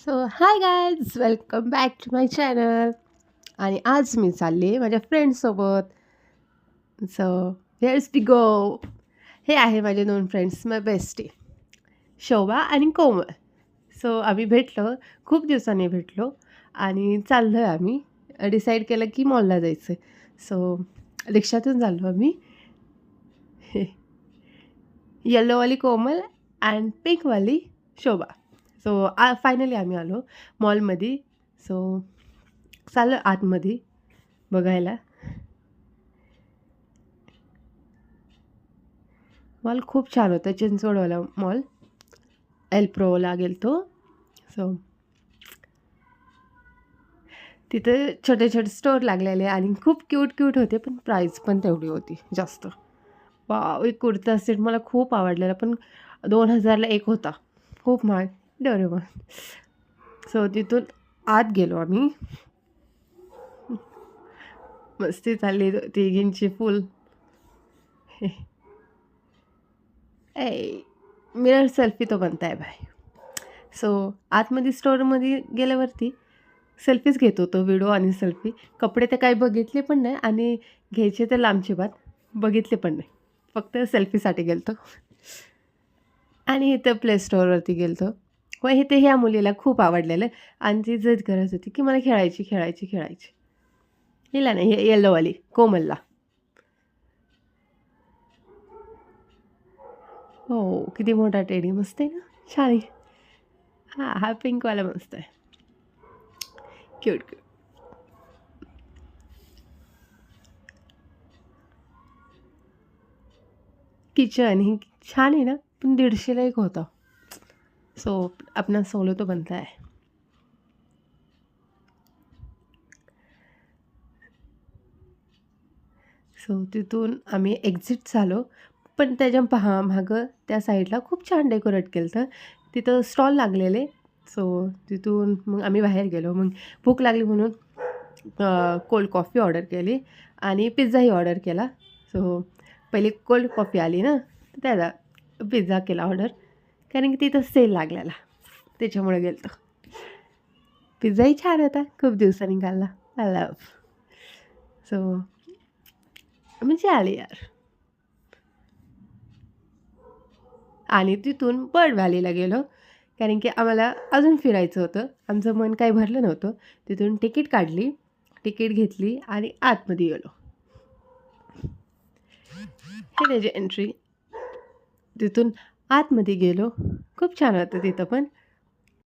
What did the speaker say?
So hi guys, welcome back to my channel. आणि आज मी चालले माझ्या फ्रेंड्ससोबत. So here's we go. हे आहे माझे 2 फ्रेंड्स, माय बेस्टी शोभा आणि कोमल. सो आम्ही भेटलो, खूप दिवसांनी भेटलो आणि चाललो आहे आम्ही. डिसाईड केलं की मॉलला जायचं आहे. सो रिक्षातून चाललो आम्ही. येलोवाली कोमल अँड पिंकवाली शोभा. सो फायनली आम्ही आलो मॉलमध्ये. सो चाललो आतमध्ये बघायला. मॉल खूप छान होता, चिंचवडवाला मॉल. एल्प्रोला गेलतो. सो तिथे छोटे छोटे स्टोर लागलेले आणि खूप क्यूट होते, पण प्राईस पण तेवढी होती जास्त. वाव, एक कुर्ता सेट मला खूप आवडलेला, पण 2000ला एक होता. खूप महाग. डोरेमॉन. सो तिथून आत गेलो आम्ही. मस्ती चालली तिघींची फुल. ए मिरर सेल्फी तो बनता है भाई. सो आतमध्ये स्टोअरमध्ये गेल्यावरती सेल्फीच घेत होतो, व्हिडिओ आणि सेल्फी. कपडे तर काही बघितले पण नाही आणि घ्यायचे तर लांबची बात, बघितले पण नाही. फक्त सेल्फीसाठी गेलतो. आणि इथं प्ले स्टोअरवरती गेलतो. व इथे ह्या मुलीला खूप आवडलेलं आणि ती जिद करत होती की मला खेळायची. हिला नाही, येल्लोवाली कोमलला. हो, किती मोठा टेडी, मस्त आहे ना, छान आहे. हां, हा पिंकवाला मस्त आहे, क्यूट. किचन ही छान आहे ना, पण 150ला एक होतं. सो अपना सोलो तो बनता है. सो तिथून आम्ही एक्झिट झालो. पण त्याच्या मागं त्या साईडला खूप छान डेकोरेट केलं होतं. तिथं स्टॉल लागलेले. सो तिथून मग आम्ही बाहेर गेलो. मग भूक लागली म्हणून कोल्ड कॉफी ऑर्डर केली आणि पिझ्झाही ऑर्डर केला. सो पहिली कोल्ड कॉफी आली ना, तर त्याचा पिझ्झा केला ऑर्डर, कारण की तिथं सेल लागलेला, त्याच्यामुळे गेलो. पिझ्झाही छान होता, खूप दिवसांनी खाल्ला. I love. सो मजा आली यार. आणि तिथून बर्ड व्हॅलीला गेलो, कारण की आम्हाला अजून फिरायचं होतं. आमचं मन काही भरलं नव्हतं. तिथून तिकीट काढली, तिकीट घेतली आणि आतमध्ये गेलो. हे त्याची एंट्री. तिथून आतमध्ये गेलो. खूप छान होतं तिथं पण.